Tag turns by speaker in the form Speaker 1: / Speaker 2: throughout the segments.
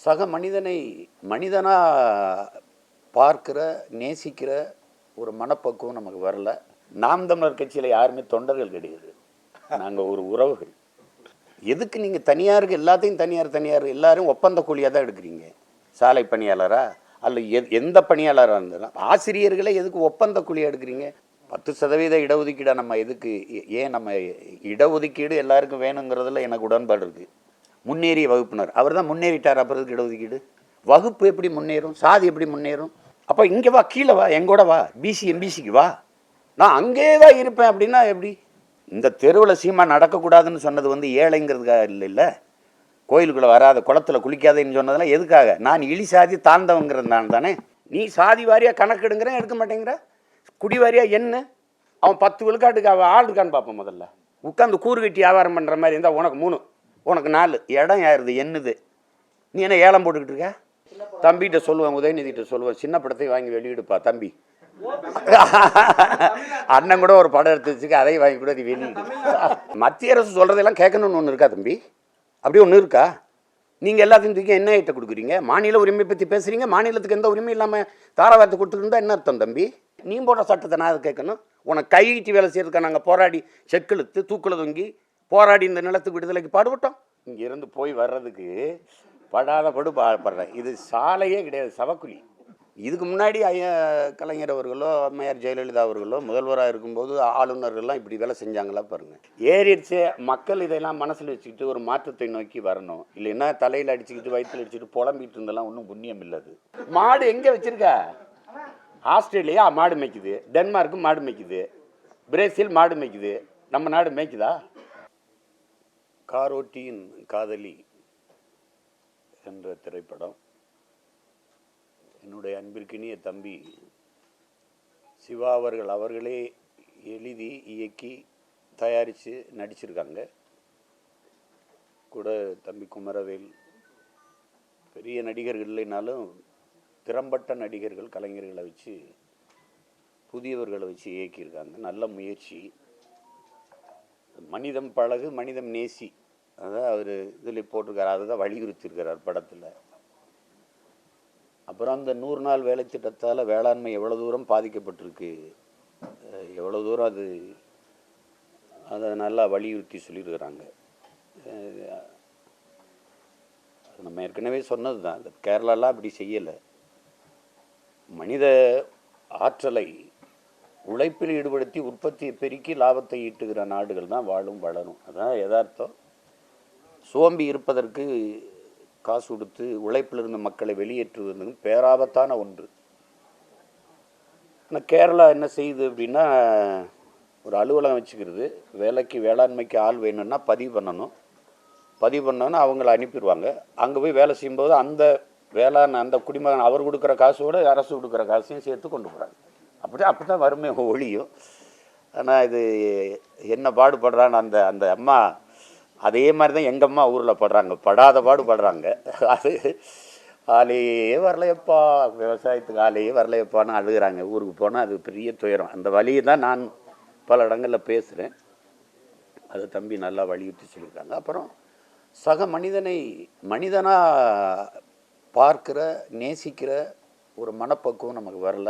Speaker 1: சக மனிதனை மனிதனாக பார்க்கிற நேசிக்கிற ஒரு மனப்பக்குவம் நமக்கு வரல. நாம் தமிழர் கட்சியில் யாருமே தொண்டர்கள் கிடையாது, நாங்கள் ஒரு உறவுகள். எதுக்கு நீங்கள் தனியாருக்கு எல்லாத்தையும் தனியார் எல்லாரும் ஒப்பந்த கூலியாக தான் எடுக்கிறீங்க? சாலை பணியாளரா அல்ல எந்த பணியாளராக இருந்தாலும் ஆசிரியர்களை எதுக்கு ஒப்பந்த கூலியாக எடுக்கிறீங்க? 10% இடஒதுக்கீடை நம்ம எதுக்கு? ஏன் நம்ம இடஒதுக்கீடு எல்லாருக்கும் வேணுங்கிறதுல எனக்கு உடன்பாடு இருக்குது. முன்னேறிய வகுப்பினர் அவர் தான் முன்னேறிட்டார், அப்புறம் இடஒதுக்கீடு. வகுப்பு எப்படி முன்னேறும்? சாதி எப்படி முன்னேறும்? அப்போ இங்கே வா, கீழே வா, எங்கூட வா, பிசி எம்பிசிக்கு வா, நான் அங்கே தான் இருப்பேன் அப்படின்னா எப்படி? இந்த தெருவில் சீமா நடக்கக்கூடாதுன்னு சொன்னது ஏழைங்கிறதுக்காக இல்லை, கோயிலுக்குள்ளே வராத, குளத்தில் குளிக்காதேன்னு சொன்னதெல்லாம் எதுக்காக? நான் இழி சாதி தாழ்ந்தவங்கிறதுனால தானே. நீ சாதி வாரியாக கணக்கெடுங்கிறேன், எடுக்க மாட்டேங்கிற. குடி வாரியாக என்ன? அவன் 10 விழுக்காட்டுக்கு அவன் ஆள் இருக்கான்னு பார்ப்போம். முதல்ல உட்காந்து கூறு கட்டி வியாபாரம் பண்ணுற மாதிரி இருந்தால் உனக்கு 3, உனக்கு 4 இடம் யாருது என்னது? நீ என்ன ஏலம் போட்டுக்கிட்டு இருக்க? தம்பிகிட்ட சொல்லுவேன், உதயநிதிகிட்ட சொல்லுவேன், சின்ன படத்தை வாங்கி வெளியிடுப்பா தம்பி. அண்ணன் கூட ஒரு படம் எடுத்து வச்சுக்க, அதை வாங்கி கூட அது வெளியிடு. மத்திய அரசு சொல்கிறதெல்லாம் கேட்கணும்னு ஒன்று இருக்கா தம்பி? அப்படி ஒன்று இருக்கா? நீங்கள் எல்லாத்தையும் தூக்கி என்ன ஐட்ட கொடுக்குறீங்க? மாநில உரிமை பற்றி பேசுகிறீங்க, மாநிலத்துக்கு எந்த உரிமை இல்லாமல் தாராவாரத்தை கொடுத்துருந்தா என்ன அர்த்தம் தம்பி? நீ போடுற சட்டத்தை நான் அதை கேட்கணும்? உனக்கு கையிட்டு வேலை செய்யறதுக்கா நாங்கள் போராடி செக்கெழுத்து தூக்கில் தொங்கி போராடி இந்த நிலத்துக்கு விடுதலைக்கு பாடுபட்டோம்? இங்கேருந்து போய் வர்றதுக்கு படாத பாடுபடுறேன். இது சாலையே கிடையாது, சவக்குழி. இதுக்கு முன்னாடி ஐயா கலைஞர் அவர்களோ அம்மையார் ஜெயலலிதா அவர்களோ முதல்வராக இருக்கும்போது ஆளுநர்கள்லாம் இப்படி வேலை செஞ்சாங்களா பாருங்கள். ஏறிடுச்சு. மக்கள் இதெல்லாம் மனசில் வச்சுக்கிட்டு ஒரு மாற்றத்தை நோக்கி வரணும். இல்லைன்னா தலையில் அடிச்சுக்கிட்டு வயிற்றில் அடிச்சுட்டு புலம்பிட்டு இருந்தெல்லாம் ஒன்றும் புண்ணியம் இல்லாது. மாடு எங்கே வச்சுருக்க? ஆஸ்திரேலியா மாடு மேய்க்குது, டென்மார்க்கு மாடு மேய்க்குது, பிரேசில் மாடு மேய்க்குது, நம்ம நாடு மேய்க்குதா? காரோட்டியின் காதலி என்ற திரைப்படம் என்னுடைய அன்பிற்கினிய தம்பி சிவா அவர்களே எழுதி இயக்கி தயாரித்து நடிச்சிருக்காங்க. கூட தம்பி குமரவேல், பெரிய நடிகர்கள் இல்லைனாலும் திறம்பட்ட நடிகர்கள் கலைஞர்களை வச்சு புதியவர்களை வச்சு இயக்கியிருக்காங்க. நல்ல முயற்சி. மனிதம் பழகு, மனிதம் நேசி, அதான் அவர் இதில் போட்டிருக்கார், அதை தான் வலியுறுத்தியிருக்கிறார் படத்தில். அப்புறம் அந்த 100 நாள் வேலை திட்டத்தால் வேளாண்மை எவ்வளோ தூரம் பாதிக்கப்பட்டிருக்கு, எவ்வளோ தூரம் அதை நல்லா வலியுறுத்தி சொல்லியிருக்கிறாங்க. நம்ம ஏற்கனவே சொன்னது தான், அந்த கேரளாலாம் அப்படி செய்யலை. மனித ஆற்றலை உழைப்பில் ஈடுபடுத்தி உற்பத்தியை பெருக்கி லாபத்தை ஈட்டுகிற நாடுகள் தான் வாழும் வளரும். அதான் யதார்த்தம். சோம்பி இருப்பதற்கு காசு கொடுத்து உழைப்பில் இருந்த மக்களை வெளியேற்றுவது பேராபத்தான ஒன்று. ஆனால் கேரளா என்ன செய்யுது அப்படின்னா, ஒரு அலுவலகம் வச்சுக்கிறது, வேலைக்கு வேளாண்மைக்கு ஆள் வேணும்னா பதிவு பண்ணோன்னா அவங்கள அனுப்பிடுவாங்க. அங்கே போய் வேலை செய்யும்போது அந்த அந்த குடிமகன் அவர் கொடுக்குற காசோடு அரசு கொடுக்குற காசையும் சேர்த்து கொண்டு போகிறாங்க. அப்படி தான் வறுமை ஒழியும். ஆனால் இது என்ன பாடுபடுறான்னு அந்த அம்மா அதே மாதிரி தான் எங்கள் அம்மா ஊரில் படுறாங்க, படாத பாடுபடுறாங்க. அது ஆலையே வரலையப்பா, விவசாயத்துக்கு ஆலையே வரலையப்பான்னு அழுகிறாங்க. ஊருக்கு போனால் அது பெரிய துயரம். அந்த வழியை தான் நான் பல இடங்களில் பேசுகிறேன். அதை தம்பி நல்லா வலியுறுத்தி சொல்லியிருக்காங்க. அப்புறம் சக மனிதனை மனிதனாக பார்க்கிற நேசிக்கிற ஒரு மனப்பக்குவம் நமக்கு வரல.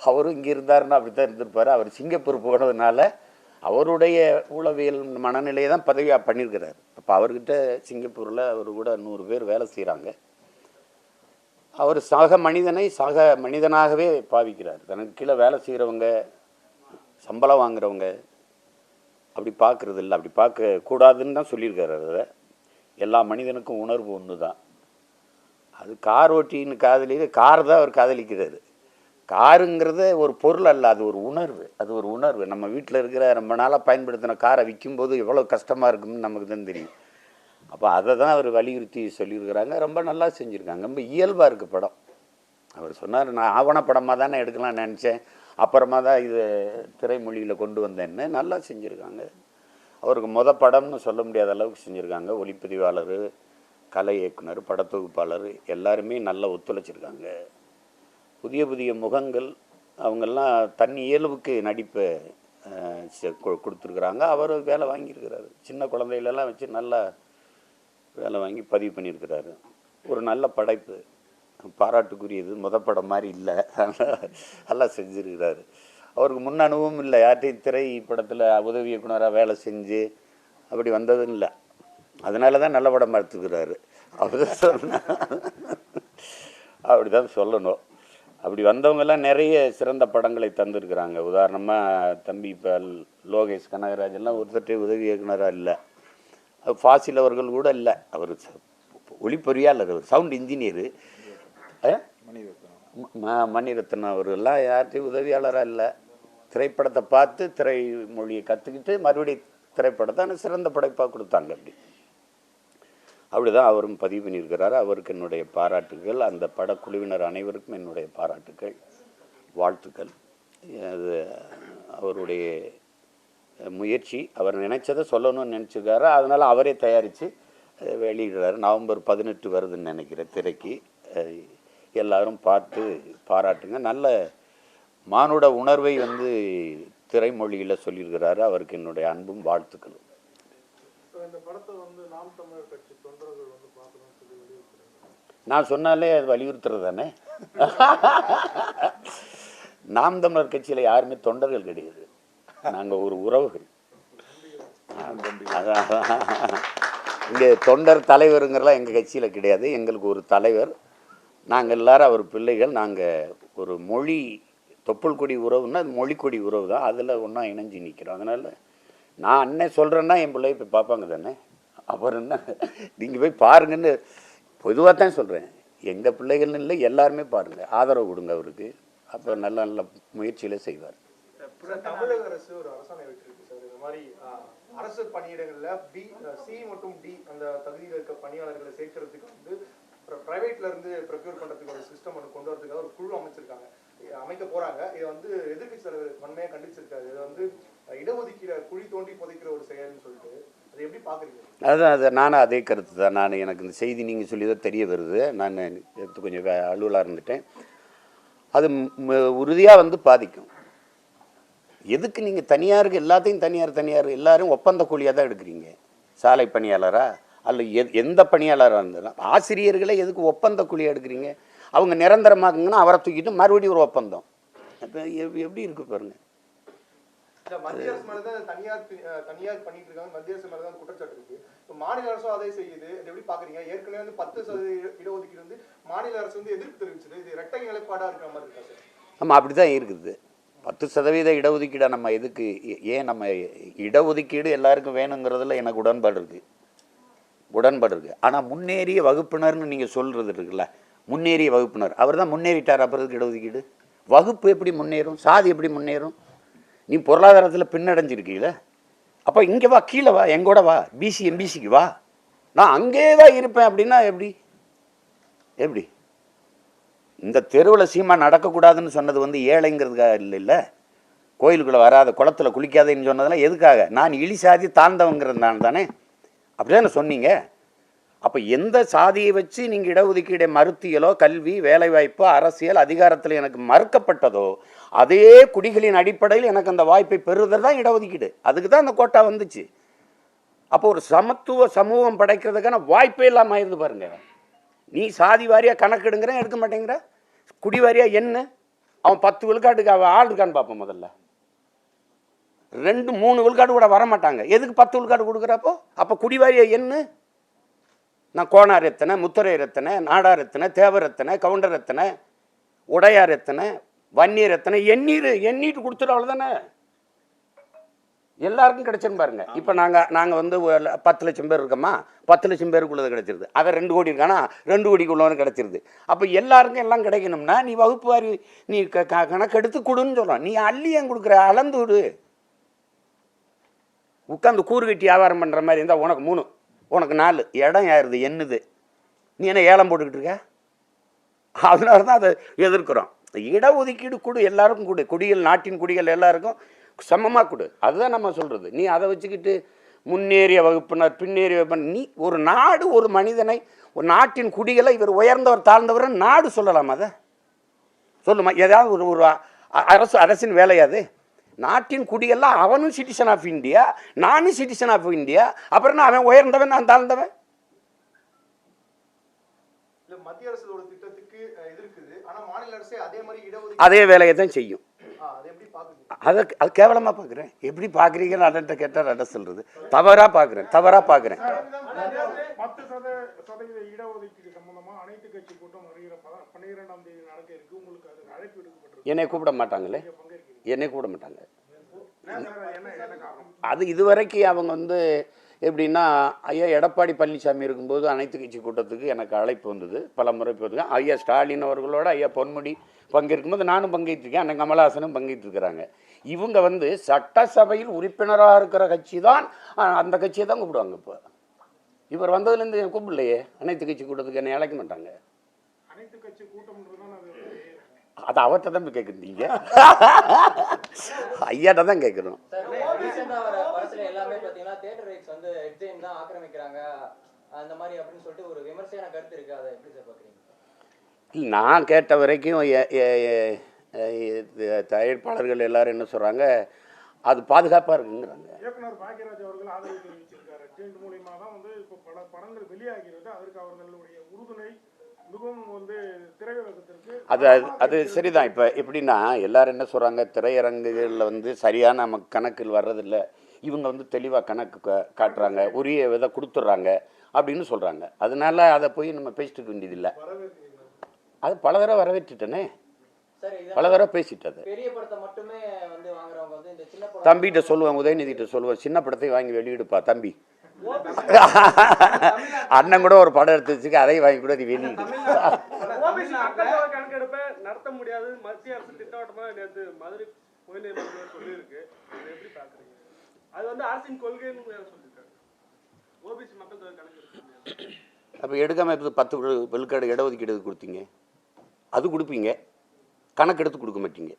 Speaker 1: அவரும் இங்கே இருந்தாருன்னா அப்படி தான் இருந்திருப்பார். அவர் சிங்கப்பூர் போனதுனால அவருடைய உளவியல் மனநிலையை தான் பதவியாக பண்ணியிருக்கிறார். அப்போ அவர்கிட்ட சிங்கப்பூரில் அவர் கூட 100 பேர் வேலை செய்கிறாங்க. அவர் சக மனிதனை சக மனிதனாகவே பாவிக்கிறார். தனக்கு கீழே வேலை செய்கிறவங்க, சம்பளம் வாங்குறவங்க அப்படி பார்க்குறது இல்லை, அப்படி பார்க்கக்கூடாதுன்னு தான் சொல்லியிருக்காரு. அதை எல்லா மனிதனுக்கும் உணர்வு ஒன்று தான். அது கார் ஓட்டின்னு காதலிக்கு கார் தான் அவர் காதலிக்கிறாரு. காருங்கிறது ஒரு பொருள் அல்ல, அது ஒரு உணர்வு. நம்ம வீட்டில் இருக்கிற ரொம்ப நாளாக பயன்படுத்தின காரை விற்கும்போது எவ்வளோ கஷ்டமாக இருக்கும்னு நமக்கு தான் தெரியும். அப்போ அதை தான் அவர் வலியுறுத்தி சொல்லியிருக்கிறாங்க. ரொம்ப நல்லா செஞ்சுருக்காங்க, ரொம்ப இயல்பாக இருக்குது படம். அவர் சொன்னார், நான் ஆவணப்படமாக தானே எடுக்கலாம்னு நினச்சேன், அப்புறமா தான் இது திரைமொழியில் கொண்டு வந்தேன்னு. நல்லா செஞ்சுருக்காங்க. அவருக்கு படம்னு சொல்ல முடியாத அளவுக்கு செஞ்சுருக்காங்க. ஒளிப்பதிவாளர், கலை இயக்குனர், படத்தொகுப்பாளர் எல்லாருமே நல்லா ஒத்துழைச்சிருக்காங்க. புதிய முகங்கள், அவங்கெல்லாம் தன் இயல்புக்கு நடிப்பை கொடுத்துருக்குறாங்க. அவர் வேலை வாங்கியிருக்கிறாரு. சின்ன குழந்தைகளெல்லாம் வச்சு நல்லா வேலை வாங்கி பதிவு பண்ணியிருக்கிறாரு. ஒரு நல்ல படைப்பு, பாராட்டுக்குரியது. படம் மாதிரி இல்லை, நல்லா செஞ்சுருக்கிறாரு. அவருக்கு முன் அனுபவம் இல்லை, யார்கிட்டையும் திரைப்படத்தில் உதவி இயக்குனராக வேலை செஞ்சு அப்படி வந்ததும் இல்லை. அதனால தான் நல்ல படம் எடுத்துக்கிறாரு. அப்படிதான் சொன்ன அப்படி தான் சொல்லணும். அப்படி வந்தவங்கெல்லாம் நிறைய சிறந்த படங்களை தந்திருக்கிறாங்க. உதாரணமாக தம்பி இப்போ லோகேஷ் கனகராஜெல்லாம் ஒருத்தர் உதவி இயக்குனராக இல்லை, ஃபாசில் அவர்கள் கூட இல்லை, அவர் ஒளிப்பொறியாளர், அவர் சவுண்ட் இன்ஜினியரு. மணிரத்னம் அவர்கள்லாம் யார்கிட்டையும் உதவியாளராக இல்லை. திரைப்படத்தை பார்த்து திரைமொழியை கற்றுக்கிட்டு மறுபடியும் திரைப்படத்தை சிறந்த படைப்பாக கொடுத்தாங்க. அப்படி தான் அவரும் பதிவு பண்ணியிருக்கிறாரு. அவருக்கு என்னுடைய பாராட்டுகள். அந்த படக்குழுவினர் அனைவருக்கும் என்னுடைய பாராட்டுகள், வாழ்த்துக்கள். அது அவருடைய முயற்சி. அவர் நினைச்சதை சொல்லணும்னு நினச்சிருக்காரு. அதனால் அவரே தயாரித்து வெளியிடுறாரு. நவம்பர் 18 வருதுன்னு நினைக்கிறேன் திரைக்கு. எல்லாரும் பார்த்து பாராட்டுங்க. நல்ல மானுட உணர்வை திரைமொழியில் சொல்லியிருக்கிறாரு. அவருக்கு என்னுடைய அன்பும் வாழ்த்துக்களும். நான் சொன்னாலே அது வலியுறுத்துறது தானே. நாம் தமிழர் கட்சியில் யாருமே தொண்டர்கள் கிடையாது, நாங்கள் ஒரு உறவுகள். இங்கே தொண்டர் தலைவருங்கிறலாம் எங்கள் கட்சியில் கிடையாது. எங்களுக்கு ஒரு தலைவர், நாங்கள் எல்லாரும் அவர் பிள்ளைகள். நாங்கள் ஒரு மொழி தொப்புள் கொடி உறவுன்னா அது மொழிக்கொடி உறவு தான், அதில் ஒன்றா இணைஞ்சு நிற்கிறோம். அதனால் நான் அண்ணன் சொல்கிறேன்னா என் பிள்ளைய போய் பார்ப்பாங்க தானே. அப்புறம் என்ன, நீங்கள் போய் பாருங்கன்னு பொதுவாக தான் சொல்கிறேன். எங்கள் பிள்ளைகள்னு இல்லை, எல்லாருமே பாருங்கள், ஆதரவு கொடுங்க அவருக்கு. அப்போ நல்ல நல்ல முயற்சியில் செய்வார்.
Speaker 2: தமிழக அரசு ஒரு அரசாணை விட்டுருக்கு சார். இந்த மாதிரி அரசு பணியிடங்களில் சி மற்றும் டி அந்த தகுதியில் இருக்க பணியாளர்களை சேர்க்கறதுக்கு பிரைவேட்ல இருந்து ப்ரொக்யூர் பண்ணுறதுக்கு ஒரு சிஸ்டம் ஒன்று கொண்டு வரதுக்காக ஒரு குழு அமைக்க போறாங்க. இதை எதிர்கட்சி தலைவர் வன்மையாக கண்டிச்சிருக்காரு. இதை இடஒதுக்கீடு குழி தோண்டி புதைக்கிற ஒரு செயல்னு சொல்லிட்டு அதை எப்படி பார்க்குறீங்க?
Speaker 1: அதுதான் நானும் அதே கருத்து தான். எனக்கு இந்த செய்தி நீங்கள் சொல்லி தான் தெரிய வருது. நான் எடுத்து கொஞ்சம் அலுவலாக இருந்துட்டேன். அது உறுதியாக பாதிக்கும். எதுக்கு நீங்கள் தனியாருக்கு எல்லாத்தையும் தனியார் எல்லாரும் ஒப்பந்த கூலியாக தான் எடுக்கிறீங்க? சாலை பணியாளரா அல்ல எந்த பணியாளராக இருந்தாலும் ஆசிரியர்களை எதுக்கு ஒப்பந்த கூலியாக எடுக்கிறீங்க? அவங்க நிரந்தரமாக்குங்கன்னா அவரை தூக்கிட்டு மறுபடியும் ஒரு ஒப்பந்தம். இப்போ எப்படி இருக்கு பாருங்க.
Speaker 2: மத்திய அரசு மேல தான் தனியார் பண்ணிட்டு இருக்காங்க. மத்திய அரசு மேல தான் குற்றச்சாட்டு இருக்கு. மாநில அரசும் அதை செய்யுது. எப்படி பாக்குறீங்க? ஏற்கனவே 10% இடஒதுக்கீடு மாநில அரசு எதிர்ப்பு தெரிவிச்சது. இது இரட்டை நிலைப்பாடா இருக்கிற மாதிரி இருக்கா சார்? ஆமாம்,
Speaker 1: அப்படிதான் இருக்குது. 10% இடஒதுக்கீடை நம்ம எதுக்கு, ஏன் நம்ம இடஒதுக்கீடு எல்லாருக்கும் வேணுங்கிறதுல எனக்கு உடன்பாடு இருக்குது. ஆனால் முன்னேறிய வகுப்பினர்னு நீங்கள் சொல்கிறது இருக்குல்ல, முன்னேறிய வகுப்பினர் அவர் தான் முன்னேறிட்டார். அப்புறம் இடஒதுக்கீடு வகுப்பு எப்படி முன்னேறும்? சாதி எப்படி முன்னேறும்? நீ பொருளாதாரத்தில் பின்னடைஞ்சிருக்கீங்கள, அப்போ இங்கே வா, கீழே வா, எங்கூட வா, பிசி எம்பிசிக்கு வா, நான் அங்கே தான் இருப்பேன் அப்படின்னா எப்படி? இந்த தெருவில் சீமா நடக்கக்கூடாதுன்னு சொன்னது ஏழைங்கிறதுக்காக இல்லை, கோயிலுக்குள்ளே வராத, குளத்தில் குளிக்காதேன்னு சொன்னதெல்லாம் எதுக்காக? நான் இழி சாதி தாழ்ந்தவங்கிறதுனால தானே. அப்படிதானே சொன்னீங்க. அப்போ எந்த சாதியை வச்சு நீங்கள் இடஒதுக்கீடை மறுத்தியலோ, கல்வி, வேலைவாய்ப்பு, அரசியல் அதிகாரத்தில் எனக்கு மறுக்கப்பட்டதோ அதே குடிகளின் அடிப்படையில் எனக்கு அந்த வாய்ப்பை பெறுதல் தான் இடஒதுக்கீடு. அதுக்கு தான் அந்த கோட்டா வந்துச்சு. அப்போ ஒரு சமத்துவ சமூகம் படைக்கிறதுக்கான வாய்ப்பே இல்லாமல் ஆயிருந்து பாருங்க. நீ சாதி வாரியாக கணக்கெடுங்கிற எடுக்க மாட்டேங்கிற, குடி வாரியாக என்ன, அவன் 10 விழுக்காட்டுக்கு அவன் ஆள் இருக்கான்னு பார்ப்போம். முதல்ல 2-3 விழுக்காடு கூட வரமாட்டாங்க. எதுக்கு 10 விழுக்காடு கொடுக்குறப்போ? அப்போ குடிவாரியாக என்ன? நான் கோணார் எத்தனை, முத்தரையர் எத்தனை, நாடார் எத்தனை, தேவர் எத்தனை, கவுண்டர் எத்தனை, உடையார் எத்தனை, வன்னியர் எத்தனை, எண்ணிட்டு கொடுத்துடும். அவ்வளோதானே, எல்லாருக்கும் கிடைச்சிருந்து பாருங்க. இப்போ நாங்கள் 10 லட்சம் பேர் இருக்கோமா, 10 லட்சம் பேருக்குள்ளது கிடைச்சிருது. அதை 2 கோடி இருக்கானா, 2 கோடிக்குள்ளவனு கிடைச்சிருது. அப்போ எல்லாருக்கும் எல்லாம் கிடைக்கணும்னா நீ வகுப்பு வாரி நீ கணக்கெடுத்து கொடுன்னு சொல்கிறோம். நீ அள்ளி ஏன் கொடுக்குற? அளந்து விடு. உட்காந்து கூறு கட்டி வியாபாரம் பண்ணுற மாதிரி இருந்தால் உனக்கு 3, உனக்கு 4 இடம் யாருது என்னது? நீ என்ன ஏலம் போட்டுக்கிட்டு இருக்க? அதனால தான் அதை எதிர்க்கிறோம். இடஒதுக்கீடு கொடு, எல்லாருக்கும் கொடு, குடிகள், நாட்டின் குடிகள் எல்லாருக்கும் சமமாக கொடு. அதுதான் நம்ம சொல்கிறது. நீ அதை வச்சுக்கிட்டு முன்னேறிய வகுப்பினர், பின்னேறிய வகுப்பினர், நீ ஒரு நாடு, ஒரு மனிதனை, ஒரு நாட்டின் குடிகளை இவர் உயர்ந்தவர் தாழ்ந்தவர் நாடு சொல்லலாமா? அதை சொல்லுமா? ஏதாவது ஒரு அரசின் வேலையாது? நாட்டின் குடியெல்லாம் அவனும் சிட்டிசன் ஆஃப் இந்தியா, நானும் சிட்டிசன் ஆஃப் இந்தியா. அப்புறம் அவன் உயர்ந்தவன், நான் தாழ்ந்தவன்.
Speaker 2: மத்திய அரசோட திட்டத்துக்கு எதிர்க்குது, ஆனா மாநில அரசே அதே மாதிரி இடஒதுக்கீடு
Speaker 1: அதே வேலையை தான் செய்யும்.
Speaker 2: அதை எப்படி பாக்குறீங்க?
Speaker 1: அது கேவலமாக பார்க்குறேன். எப்படி பார்க்குறீங்கன்னு அடன்ட்ட கேட்டால் அட சொல்கிறது தவறாக பார்க்குறேன்.
Speaker 3: 10% இடஒதுக்கீடு சம்பந்தமா அனைத்து கட்சி கூட்டம் வருகிற 12ஆம் தேதி நடக்க இருக்கு. உங்களுக்கு அது அழைப்பு விடுக்கப்பட்டிருக்கு.
Speaker 1: என்னை கூப்பிட மாட்டாங்களே, என்னை கூப்பிட மாட்டாங்க.
Speaker 3: என்ன காரணம்?
Speaker 1: அது இதுவரைக்கும் அவங்க வந்து எப்படின்னா, ஐயா எடப்பாடி பழனிசாமி இருக்கும்போது அனைத்து கட்சி கூட்டத்துக்கு எனக்கு அழைப்பு வந்தது, பல முறை போயிருக்கேன். ஐயா ஸ்டாலின் அவர்களோட ஐயா பொன்முடி பங்கேற்கும்போது நானும் பங்கேற்றிருக்கேன், அண்ணன் கமலஹாசனும் பங்கேற்றிருக்கிறாங்க. இவங்க வந்து சட்டசபையில் உறுப்பினராக இருக்கிற கட்சி தான், அந்த கட்சியை தான் கூப்பிடுவாங்க. இப்போ இவர் வந்ததுலேருந்து கூப்பிடலையே, அனைத்து கட்சி கூட்டத்துக்கு என்னை அழைக்க மாட்டாங்க.
Speaker 3: அனைத்து கட்சி கூட்டம்ன்றதுதான்
Speaker 1: அது அவர்கிட்ட தான் கேட்குறீங்க, ஐயாட்ட தான் கேட்குறோம்.
Speaker 4: எல்லாமே பாத்தீங்கன்னா தியேட்டர் ரைட்ஸ் வந்து எக்ஸைம் தான் ஆக்கிரமிக்கிறாங்க அந்த மாதிரி அப்படின்னு சொல்லிட்டு ஒரு விமர்சன கருத்து இருக்கு. அதை எப்படி சார் பாக்குறீங்க?
Speaker 1: இல்லை, நான் கேட்ட வரைக்கும் தயாரிப்பாளர்கள் எல்லாரும் என்ன சொல்கிறாங்க, அது பாதுகாப்பாக இருக்குங்கிறாங்க.
Speaker 3: இயக்குனர் பாக்கியராஜ் அவர்கள் ஆதரவு தெரிவிச்சிருக்காரு. ட்ரெண்ட் மூலியமா தான் வந்து இப்போ பல படங்கள் வெளியாகிறது. அதற்கு அவர்களுடைய உறுதுணை மிகவும் வந்து திரையுலகத்திற்கு
Speaker 1: அது சரிதான். இப்போ எப்படின்னா எல்லாரும் என்ன சொல்கிறாங்க, திரையரங்குகளில் வந்து சரியான நமக்கு கணக்கில் வர்றதில்லை, இவங்க வந்து தெளிவாக கணக்கு காட்டுறாங்க, உரிய விதை கொடுத்துட்றாங்க அப்படின்னு சொல்கிறாங்க. அதனால அதை போய் நம்ம பேசிட்டு வேண்டியதில்லை. அது பல தடவை வரவேற்றுட்டேனே, பல தடவை பேசிட்டது.
Speaker 4: பெரிய படத்தை மட்டுமே வந்து வாங்குறவங்க வந்து இந்த சின்ன படம்
Speaker 1: தம்பிகிட்ட சொல்லுவேன், உதயநிதிட்ட சொல்லுவேன், சின்ன படத்தை வாங்கி வெளியிடுப்பா தம்பி. அண்ணன் கூட ஒரு படம் எடுத்து வச்சுக்க, அதையும் வாங்கி கூட அது வெளியிடு.
Speaker 5: கணக்கெடுப்பை நடத்த முடியாது மத்திய அரசு திட்டவட்டமா நேற்று மதுரை உயர்நீதிமன்றம் சொல்லியிருக்கு. எப்படி பாக்குறீங்க? அது வந்து அரசின் கொள்கைன்னு சொல்லியிருக்காங்க. ஓபிசி மக்கள் தொகை கணக்கெடுப்பு
Speaker 1: அப்போ எடுக்காம 10 விழுக்காடு இடஒதுக்கீடு கொடுத்தீங்க, அது கொடுப்பீங்க, கணக்கெடுத்து கொடுக்க மாட்டீங்க.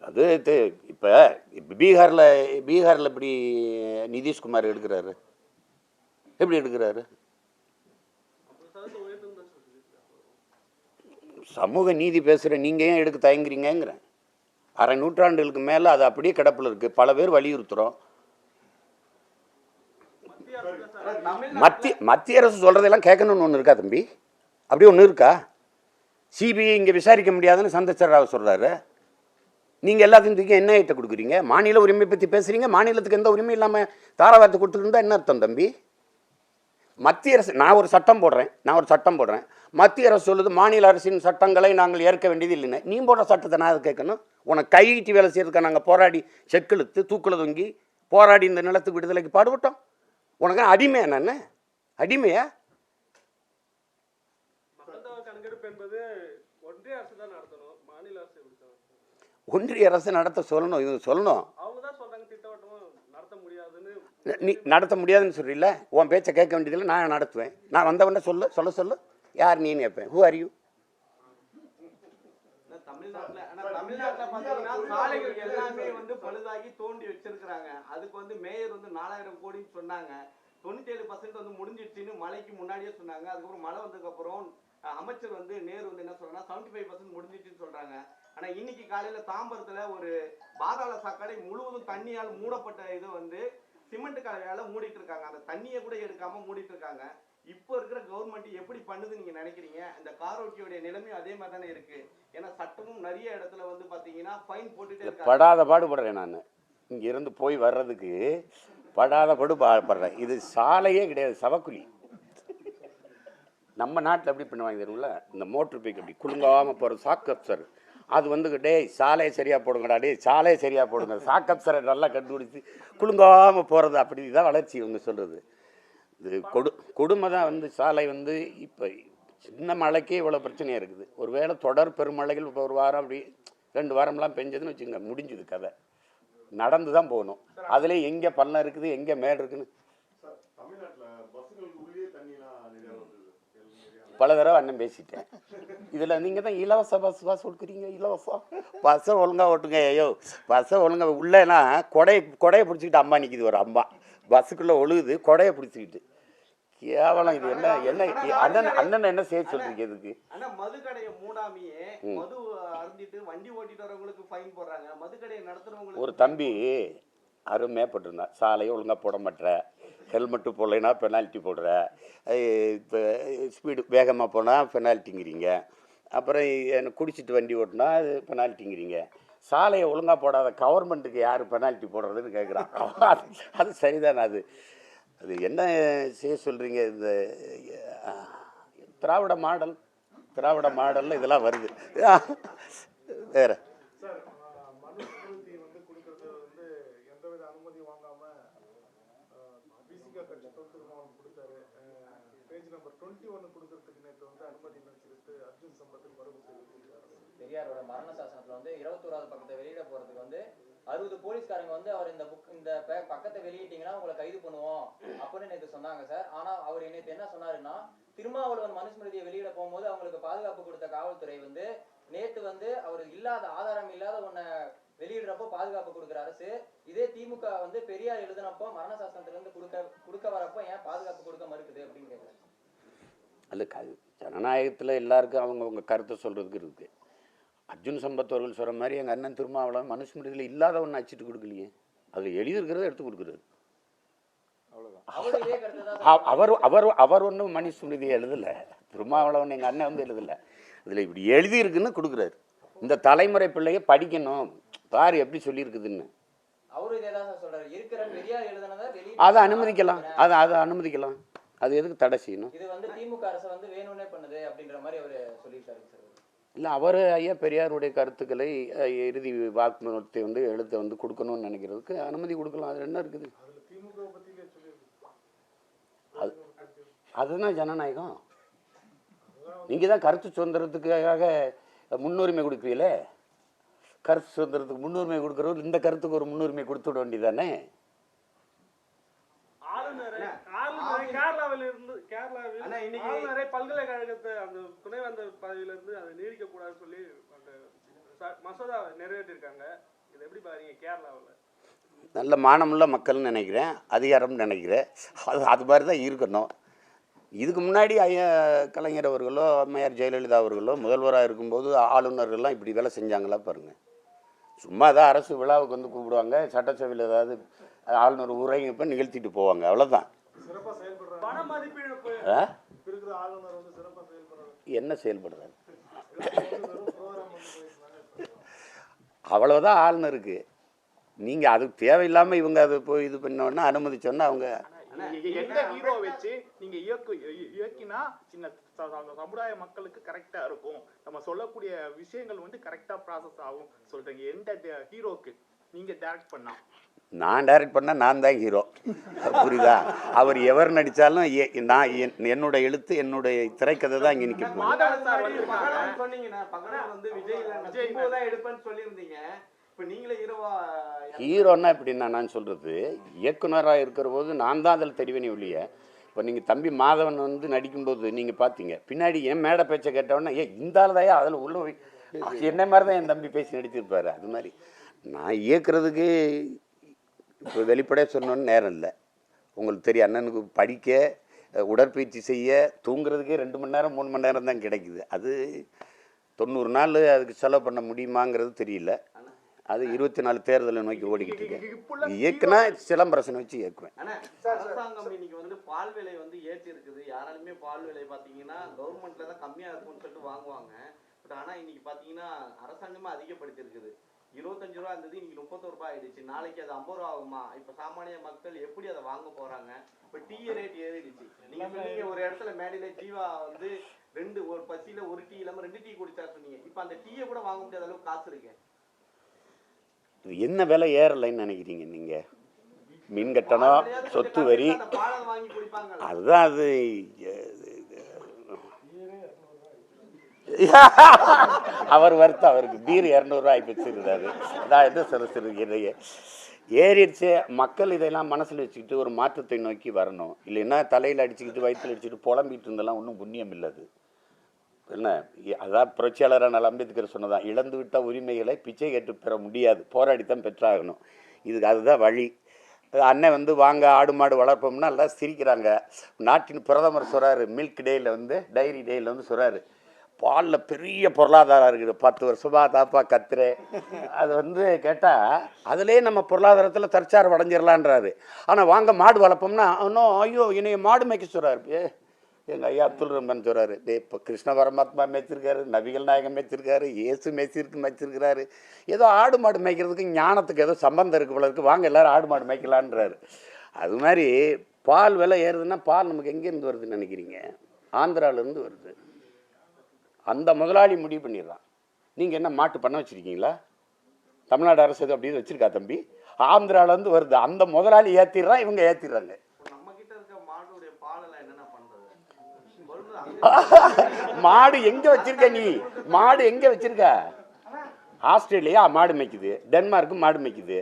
Speaker 1: அது இப்போ பீகாரில் இப்படி நிதிஷ்குமார் எடுக்கிறாரு, எப்படி எடுக்கிறாரு? சமூக நீதி பேசுகிற நீங்கள் ஏன் எடுக்க தயங்குறீங்கிறேன். அரை நூற்றாண்டுகளுக்கு மேலே அது அப்படியே கிடப்பில் இருக்குது, பல பேர் வலியுறுத்துகிறோம். மத்திய அரசு சொல்கிறதெல்லாம் கேட்கணும்னு ஒன்று இருக்கா தம்பி? அப்படி ஒன்று இருக்கா? சிபிஐ இங்கே விசாரிக்க முடியாதுன்னு சந்திரசேகர ராவ் சொல்கிறாரு. நீங்கள் எல்லாத்தையும் தூக்கி என்ன ஐட்ட கொடுக்குறீங்க? மாநில உரிமை பற்றி பேசுகிறீங்க, மாநிலத்துக்கு எந்த உரிமை இல்லாமல் தாராவாரத்தை கொடுத்துருந்தா என்ன அர்த்தம் தம்பி? மத்திய அரசு, நான் ஒரு சட்டம் போடுறேன், மத்திய அரசு சொல்லுது மாநில அரசின் சட்டங்களை நாங்கள் ஏற்க வேண்டியது இல்லைன்னு. நீ போடுற சட்டத்தை நான் அதை கேட்கணும்? உனக்கு கையிட்டு வேலை செய்யறதுக்காக நாங்கள் போராடி செக்கெழுத்து தூக்கில் தொங்கி போராடி இந்த நிலத்துக்கு விடுதலைக்கு பாடுபட்டோம். உனக்கு அடிமை என்னென்ன அடிமையா?
Speaker 5: மக்கள் தொகை கணக்கெடுப்பு என்பது ஒன்றிய அரசு தான் நடத்தணும், மாநில அரசு
Speaker 1: ஒன்றிய அரசு நடத்த சொல்லணும், இவங்க சொல்லணும்.
Speaker 5: அவங்க தான் சொல்றாங்க திட்டவட்டமா நடத்த முடியாதுன்னு.
Speaker 1: நீ நடத்த முடியாதுன்னு சொல்றீல்ல, உன் பேச்சை கேட்க வேண்டியதில்லை, நான் நடத்துவேன். நான் வந்தவன சொல்லு யார் நீன்னு கேட்பேன். Who are you?
Speaker 6: தமிழ்நாட்டில் பார்த்தீங்கன்னா சாலைகள் எல்லாமே வந்து பழுதாகி தோண்டி வச்சிருக்கிறாங்க. அதுக்கு வந்து மேயர் வந்து 4000 கோடின்னு சொன்னாங்க. 97% வந்து முடிஞ்சிடுச்சுன்னு மழைக்கு முன்னாடியே சொன்னாங்க. அதுக்கப்புறம் மழை வந்ததுக்கு அப்புறம் அமைச்சர் வந்து நேரு வந்து என்ன சொல்றாங்கன்னா 75% முடிஞ்சிடுச்சுன்னு சொல்றாங்க. ஆனா இன்னைக்கு காலையில தாம்பரத்துல ஒரு பாதாள சாக்கடை முழுவதும் தண்ணியால் மூடப்பட்ட இது வந்து சிமெண்ட் கலவையால மூடிட்டு இருக்காங்க. அந்த தண்ணியை கூட எடுக்காம மூடிட்டு இருக்காங்க. இப்போ இருக்கிற கவர்மெண்ட் எப்படி பண்ணுது நீங்க நினைக்கிறீங்க? இந்த காரோட்டியோட நிலைமையும் அதே மாதிரி தானே இருக்கு. ஏன்னா சட்டமும் நிறைய இடத்துல வந்து பாத்தீங்கன்னா ஃபைன் போட்டுட்டே இருக்காங்க.
Speaker 1: படாத பாடுபடுறேன் நான், இங்க இருந்து போய் வர்றதுக்கு படாத பாடுபடுறேன். இது சாலையே கிடையாது, சவக்குழி. நம்ம நாட்டில் எப்படி பண்ணுவாங்க தெரியுங்களா? இந்த மோட்டர் பைக் அப்படி குலுங்காமல் போகிற சாக்கப்சர், அது வந்துக்கிட்டே சாலையை சரியாக போடுங்கடா, டே சாலையை சரியாக போடுங்க, சாக்கப்சரை நல்லா கண்டுபிடிச்சி குலுங்காமல் போகிறது. அப்படி தான் வளர்ச்சி இவங்க சொல்கிறது. இது கொடுமை தான். வந்து சாலை வந்து இப்போ சின்ன மழைக்கே இவ்வளோ பிரச்சனையாக இருக்குது. ஒரு வேளை தொடர் பெருமழைகள் இப்போ ஒரு வாரம் அப்படி 2 வாரம்லாம் பெஞ்சதுன்னு வச்சுங்க, முடிஞ்சுது கதை. நடந்து தான் போகணும். அதில் எங்கே பள்ளம் இருக்குது எங்கே மேடு இருக்குன்னு பல தடவை அண்ணன் பேசிட்டேன். இதில் நீங்கள் தான் இலவச பஸ் கொடுக்குறீங்க, இலவசம் பஸ்ஸை ஒழுங்காக ஓட்டுங்க. ஐயோ பஸ்ஸை ஒழுங்காக உள்ளேனா கொடையை பிடிச்சிக்கிட்டு அம்மா நிற்கிது, ஒரு அம்மா பஸ்ஸுக்குள்ளே ஒழுகுது, கொடையை பிடிச்சிக்கிட்டு. கேவலம். இது அண்ணன் என்ன செய்ய சொல்றீங்க? இதுக்கு
Speaker 6: ஆனா மதுக்கடையை மூடாமையே மது அருந்திட்டு வண்டி ஓட்டிட்டு வரவங்களுக்கு ஃபைன் போடுறாங்க. மதுக்கடையை நடத்துறவங்களுக்கு
Speaker 1: ஒரு தம்பி அருமையாக போட்டிருந்தான், சாலையை ஒழுங்காக போட மாட்டேற, ஹெல்மெட்டு போடலைன்னா பெனால்ட்டி போடுற, இப்போ ஸ்பீடு வேகமாக போனால் பெனால்ட்டிங்கிறீங்க, அப்புறம் குடிச்சிட்டு வண்டி ஓட்டினா அது பெனால்ட்டிங்கிறீங்க. சாலையை ஒழுங்காக போடாத கவர்மெண்ட்டுக்கு யார் பெனால்ட்டி போடுறதுன்னு கேட்குறான். அது சரிதானே? அது என்ன செய்ய சொல்கிறீங்க? இந்த திராவிட மாடலில் இதெல்லாம் வருது. வேறு
Speaker 3: சார் மனுஸ்மிருதி வந்து கொடுக்கறது வந்து எந்தவித அனுமதி வாங்காம பிசிகா கட்சி திருமாவளவன் கொடுத்தாரு. பேஜ் நம்பர் 21 கொடுக்கறதுக்கு நேற்று வந்து அனுமதி நினைச்சிருக்கு அர்ஜுன் சம்பத்துக்கு மறுப்பு தெரிவித்திருக்காரு.
Speaker 4: பெரியாரோட மரண சாசனத்துல வந்து 21வது பக்கத்தை வெளியிட போறதுக்கு வந்து 60 போலீஸ்காரங்க வந்து அவர் இந்த பக்கத்தை வெளியிட்டீங்கன்னா உங்களை கைது பண்ணுவோம் அப்படின்னு நேற்று சொன்னாங்க சார். ஆனா அவர் நேற்று என்ன சொன்னாருன்னா, திருமாவளவன் மனுஸ்மிருதியை வெளியிட போகும்போது அவங்களுக்கு பாதுகாப்பு கொடுத்த காவல்துறை வந்து நேற்று வந்து அவர் இல்லாத ஆதாரம் இல்லாத ஒன்ன வெளியிடுறப்போ பாதுகாப்பு கொடுக்குற அரசு, இதே திமுக வந்து பெரியார் எழுதினப்போ மரண சாசனத்துல இருந்து கொடுக்க வரப்போ ஏன் பாதுகாப்பு கொடுக்க மறுக்குது அப்படின்னு கேட்குறேன்.
Speaker 1: அல்ல, ஜனநாயகத்தில் எல்லாருக்கும் அவங்கவுங்க கருத்தை சொல்கிறதுக்கு இருக்குது. அர்ஜுன் சம்பத் அவர்கள் சொல்கிற மாதிரி எங்கள் அண்ணன் திருமாவளவன் மனுஸ்மிருதியில் இல்லாத ஒன்று அச்சிட்டு கொடுக்கலையே, அதில் எழுதியிருக்கிறத எடுத்து கொடுக்குறது, அவ்வளோதான். அவர் ஒன்றும் மனுஸ்மிருதியை எழுதலை, திருமாவளவன் எங்கள் அண்ணன் வந்து எழுதலை, இதில் இப்படி எழுதியிருக்குன்னு கொடுக்குறாரு. இந்த தலைமுறை பிள்ளைய படிக்கணும் பாரு எப்படி சொல்லியிருக்குதுன்னு. அதை அனுமதிக்கலாம், அதை அனுமதிக்கலாம். அது எதுக்கு தடை செய்யணும்?
Speaker 4: இது வந்து திமுக அரசு வந்து வேணும்னே பண்ணுது அப்படின்ற மாதிரி அவர் சொல்லியிருக்காரு சார்.
Speaker 1: இல்லை, அவர் ஐயா பெரியாருடைய கருத்துக்களை இறுதி வாக்குமூலத்தை வந்து எழுத்த வந்து கொடுக்கணும்னு நினைக்கிறதுக்கு அனுமதி கொடுக்கலாம். அது என்ன இருக்குது? அதுதான் ஜனநாயகம். நீங்கள் தான் கருத்து சுதந்திரத்துக்காக முன்னுரிமை கொடுக்குறீங்களே, கருத்து சுதந்திரத்துக்கு முன்னுரிமை கொடுக்குறவர் இந்த கருத்துக்கு ஒரு முன்னுரிமை கொடுத்து விட வேண்டியதானே?
Speaker 5: கேரளாவில் பல்கலைக்கழகத்தை அந்த துணைவேந்தர் பதவியிலிருந்து அதை நீடிக்க கூடாதுன்னு சொல்லி அந்த மசோதா நிறைவேற்றிருக்காங்க. இதை எப்படி பாருங்க? கேரளாவில்
Speaker 1: நல்ல மானமுள்ள மக்கள்னு நினைக்கிறேன், அதிகாரம்னு நினைக்கிறேன். அது மாதிரி தான் இருக்கணும். இதுக்கு முன்னாடி ஐயா கலைஞர் அவர்களோ அம்மையார் ஜெயலலிதா அவர்களோ முதல்வராக இருக்கும்போது ஆளுநர்கள்லாம் இப்படி வேலை செஞ்சாங்களா பாருங்கள். சும்மா தான் அரசு விழாவுக்கு வந்து கூப்பிடுவாங்க, சட்டசபையில் ஏதாவது ஆளுநர் உரைங்கப்போ நிகழ்த்திட்டு போவாங்க, அவ்வளோதான். என்ன செயல்படுறாரு? அவ்வளோதான் ஆளுநருக்கு. நீங்கள் அது தேவையில்லாமல் இவங்க அதை போய் இது பண்ணோன்னா அனுமதிச்சோன்னா அவங்க
Speaker 7: எந்த ஹீரோ வச்சு நீங்க இயக்கினா சின்ன சமுதாய மக்களுக்கு கரெக்டா இருக்கும், நம்ம சொல்லக்கூடிய விஷயங்கள் வந்து கரெக்டா ப்ராசஸ் ஆகும் சொல்றீங்க. எந்த ஹீரோக்கு நீங்க டைரக்ட் பண்ணா?
Speaker 1: நான் டைரக்ட் பண்ணால் நான் தான் ஹீரோ, புரியுதா? அவர் எவர் நடித்தாலும் நான் என்னோட எழுத்து என்னுடைய திரைக்கதை தான் இங்கே நிற்க போகுது. ஹீரோன்னா எப்படின்னா, நான் சொல்கிறது இயக்குனராக இருக்கிற போது நான் தான் அதில் தெரிவினே ஒழிய, இப்போ நீங்கள் தம்பி மாதவன் வந்து நடிக்கும்போது நீங்கள் பார்த்தீங்க, பின்னாடி என் மேடை பேச்சை கேட்டவொன்னே இந்த ஆள் தாயா அதில் உள்ள என்ன மாதிரி தான் என் தம்பி பேசி நடிச்சிருப்பாரு. அது மாதிரி நான் இயக்குறதுக்கு இப்போ வெளிப்படையாக சொன்னோன்னு நேரம் இல்லை. உங்களுக்கு தெரியும், அண்ணனுக்கு படிக்க, உடற்பயிற்சி செய்ய, தூங்குறதுக்கே 2 மணி நேரம் 3 மணி நேரம் தான் கிடைக்குது. அது 90 நாள் அதுக்கு செலவு பண்ண முடியுமாங்கிறது தெரியல. அது 24 தேர்தலை நோக்கி ஓடிக்கிட்டு இருக்கேன். இயக்குனா சிலம்பரசனை வச்சு இயக்குவேன்.
Speaker 6: அரசாங்கம் இன்னைக்கு வந்து பால் விலை வந்து ஏற்றி இருக்குது. யாராலுமே பால் விலை பார்த்தீங்கன்னா கவர்மெண்ட்ல தான் கம்மியாக இருக்கும்னு சொல்லிட்டு வாங்குவாங்க. பட் ஆனால் இன்னைக்கு பார்த்தீங்கன்னா அரசாங்கமே அதிகப்படுத்தி இருக்குது. 25 ரூபா இருந்தது, இன்னைக்கு 31 ரூபாய் ஆயிடுச்சு. நாளைக்கு அது 50 ரூபா ஆகுமா? இப்போ சாமானிய மக்கள் எப்படி அதை வாங்க போறாங்க? இப்போ டீ ரேட் ஏறிடுச்சு. நீங்க ஒரு இடத்துல மேடையில ஜீவா வந்து ஒரு பசியில ஒரு டீ இல்லாம 2 டீ குடிச்சா சொன்னீங்க. இப்போ அந்த டீயை கூட வாங்க முடியாத அளவுக்கு காசு இருக்கு.
Speaker 1: என்ன விலை ஏறலைன்னு நினைக்கிறீங்க நீங்கள்? மின் கட்டணம், சொத்து வரி, அதுதான் அது. அவர் வருத்தம், அவருக்கு பீர் 200 ரூபாய் வச்சுருந்தாரு. நான் என்ன சொல்ல ஏறிடுச்சு. மக்கள் இதெல்லாம் மனசில் வச்சுக்கிட்டு ஒரு மாற்றத்தை நோக்கி வரணும். இல்லைன்னா தலையில் அடிச்சுக்கிட்டு வயிற்றில் அடிச்சுக்கிட்டு புலம்பிகிட்டு இருந்தெல்லாம் ஒன்றும் புண்ணியம் இல்லாது. என்ன, அதான் புரட்சியாளரான அம்பேத்கர் சொன்னதான், இழந்து விட்ட உரிமைகளை பிச்சை கேட்டு பெற முடியாது, போராடித்தான் பெற்றாகணும். இதுக்கு அதுதான் வழி. அண்ணன் வந்து வாங்க ஆடு மாடு வளர்ப்போம்னா எல்லாம் சிரிக்கிறாங்க. நாட்டின் பிரதமர் சொல்கிறாரு, மில்க் டேயில் வந்து டைரி டேயில் வந்து சொல்கிறாரு, பாலில் பெரிய பொருளாதாரம் இருக்குது, 10 வருஷமா தாப்பா கத்துறேன். அது வந்து கேட்டால் அதிலே நம்ம பொருளாதாரத்தில் தற்சார்பு அடைஞ்சிடலான்றாரு. ஆனால் வாங்க மாடு வளர்ப்போம்னா இன்னும் ஐயோ என்னைய மாடு மேய்க்க சொல்கிறாரு. எங்கள் ஐயா அப்துல் ரஹ்மான் சொல்கிறாரு, இப்போ கிருஷ்ண பரமாத்மா மேய்ச்சிருக்காரு, நபிகள் நாயகம் மேய்ச்சிருக்காரு, இயேசு மேய்ச்சிருக்கிறாரு, ஏதோ ஆடு மாடு மேய்க்கிறதுக்கு ஞானத்துக்கு ஏதோ சம்பந்தம் இருக்கு போல இருக்கு, வாங்க எல்லோரும் ஆடு மாடு மேய்க்கலான்றாரு. அது மாதிரி பால் விலை ஏறுதுன்னா பால் நமக்கு எங்கேருந்து வருதுன்னு நினைக்கிறீங்க? ஆந்திராவிலேருந்து வருது. அந்த முதலாளி முடிவு பண்ணிடுறான். நீங்கள் என்ன மாட்டு பண்ண வச்சுருக்கீங்களா? தமிழ்நாடு அரசு எது அப்படின்னு வச்சுருக்கா தம்பி? ஆந்திராவிலேருந்து வருது. அந்த முதலாளி ஏற்றிடுறான், இவங்க ஏற்றிடுறாங்க.
Speaker 6: நம்ம கிட்ட இருக்க மாடுடைய பாலெல்லாம் என்னென்ன பண்றது?
Speaker 1: மாடு எங்கே வச்சிருக்க நீ? மாடு எங்கே வச்சிருக்க? ஆஸ்திரேலியா மாடு மேய்க்குது, டென்மார்க்கு மாடு மேய்க்குது,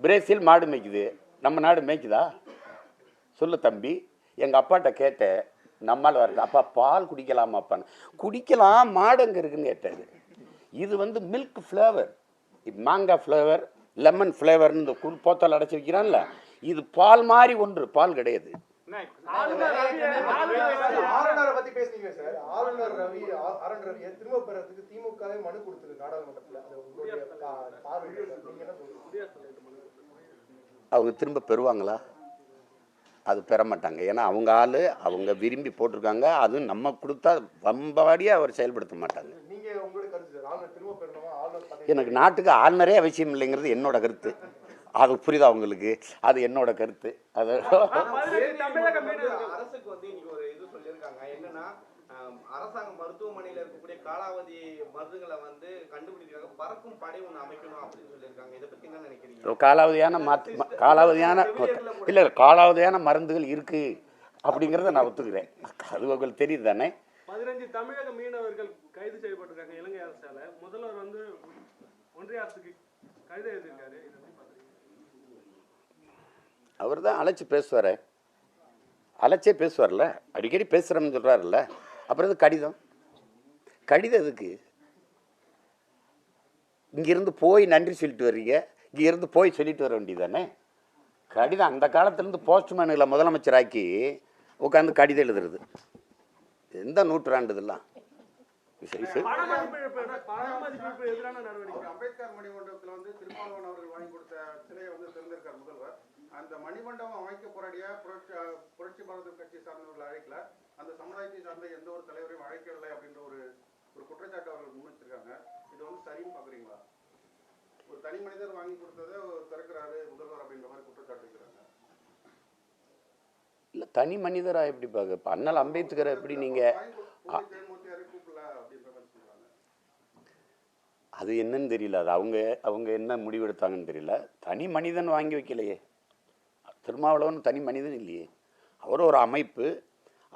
Speaker 1: பிரேசில் மாடு மேய்க்குது. நம்ம நாடு மேய்க்குதா? சொல்லு தம்பி. எங்கள் அப்பாட்ட கேட்டேன், நம்மால் வருது, அப்பா பால் குடிக்கலாமாப்பான்னு. குடிக்கலாம், மாடு அங்கே இருக்குன்னு கேட்டாரு. இது வந்து மில்க் ஃப்ளேவர், மாங்காய் ஃப்ளேவர், லெமன் ஃப்ளேவர்னு இந்த போத்தல் அடைச்சி வைக்கிறான்ல, இது பால் மாதிரி ஒன்று, பால் கிடையாது.
Speaker 2: ஆளுநரை பத்தி பேசுனீங்க சார். ஆளுநர் ரவியை திரும்ப பெறதுக்கு திமுகவே மனு கொடுத்தது நாடாளுமன்றத்தில்.
Speaker 1: அவங்க திரும்ப பெறுவாங்களா? அது பெற மாட்டாங்க. ஏன்னா அவங்க ஆள், அவங்க விரும்பி போட்டிருக்காங்க. அதுவும் நம்ம கொடுத்தா வம்பாடியாக அவர் செயல்படுத்த மாட்டாங்க. எனக்கு நாட்டுக்கு ஆளுநரே அவசியம் இல்லைங்கிறது என்னோட கருத்து. அது புரியுதா உங்களுக்கு? அது என்னோட கருத்து. அது
Speaker 6: அரசுக்கு வந்து இன்னைக்கு ஒரு இது சொல்லியிருக்காங்க, என்னன்னா அரசாங்க மருத்துவமனையில இருக்கக்கூடிய காலாவதி மருந்துகளை வந்து கண்டுபிடிக்கிறாங்க, பறக்கும் படை ஒன்று அமைக்கணும் அப்படின்னு சொல்லியிருக்காங்க. இதை பத்தி என்ன நினைக்கிறீங்க? காலாவதியான மருந்துகள் இருக்கு அப்படிங்கிறத நான் ஒத்துக்கிறேன். அது உங்களுக்கு தெரியுது தானே?
Speaker 5: 15 தமிழக மீனவர்கள் கைது செய்யப்பட்டிருக்காங்க இலங்கை அரசால. முதல்வர் வந்து ஒன்றிய அரசுக்கு கடிதம் எழுதியிருக்காரு.
Speaker 1: அவர் தான் அழைச்சி பேசுவார், அழைச்சே பேசுவார்ல, அடிக்கடி பேசுகிறோம்னு சொல்கிறாருல்ல, அப்புறம் இது கடிதம் எதுக்கு? இங்கேருந்து போய் நன்றி சொல்லிட்டு வர்றீங்க, இங்கேருந்து போய் சொல்லிட்டு வர வேண்டியதானே? கடிதம் அந்த காலத்துலேருந்து போஸ்ட்மேனுகளை முதலமைச்சராக்கி உட்காந்து கடிதம் எழுதுறது எந்த நூற்றாண்டு இதெல்லாம்?
Speaker 3: அம்பேத்கர் மணிமண்டபத்தில் வந்து திருமாவளவன் அவர்கள் வாங்கி கொடுத்த சிலையை வந்து திறந்திருக்கார் முதல்வர். அந்த மணிமண்டபம் அமைக்க போராடிய புரட்சி பாரத கட்சி சார்ந்தவர்கள் அழைக்கல, அந்த சமுதாயத்தை சார்ந்த எந்த ஒரு தலைவரையும் அழைக்கவில்லை அப்படின்ற ஒரு குற்றச்சாட்டு அவர்கள் முன்வச்சிருக்காங்க. இது வந்து சரின்னு பாக்குறீங்களா? ஒரு தனி மனிதர் வாங்கி கொடுத்ததை திறக்கிறாரு முதல்வர் அப்படின்ற மாதிரி குற்றச்சாட்டு இருக்கிறாங்க.
Speaker 1: இல்லை, தனி மனிதராக எப்படி பார்க்க? இப்போ அண்ணல் அம்பேத்கரை எப்படி நீங்கள் அது என்னன்னு தெரியல. அது அவங்க என்ன முடிவெடுத்தாங்கன்னு தெரியல. தனி மனிதன் வாங்கி வைக்கலையே, திருமாவளவன் தனி மனிதன் இல்லையே. அவர் ஒரு அமைப்பு.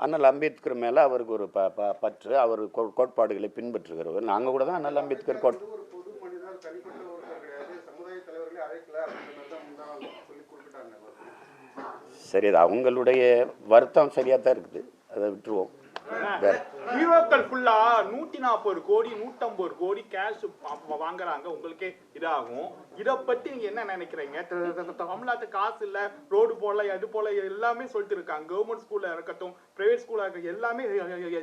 Speaker 1: அண்ணல் அம்பேத்கர் மேலே அவருக்கு ஒரு பற்று, அவர் கோட்பாடுகளை பின்பற்றுகிறவர். நாங்கள் கூட தான் அண்ணல் அம்பேத்கர் சரி, அது அவங்களுடைய வருத்தம் சரியாக தான் இருக்குது, அதை விட்டுருவோம்.
Speaker 7: ஹீரோக்கள் ஃபுல்லா 140 கோடி 150 கோடி கேஷ் வாங்குறாங்க, உங்களுக்கே இதாகும். இதை பத்தி நீங்க என்ன நினைக்கிறீங்க? தமிழ்நாட்டு காசு இல்ல, ரோடு போல அது போல எல்லாமே சொல்லிட்டு இருக்காங்க. கவர்மெண்ட் ஸ்கூல்ல இருக்கட்டும், பிரைவேட் ஸ்கூல்ல இருக்க எல்லாமே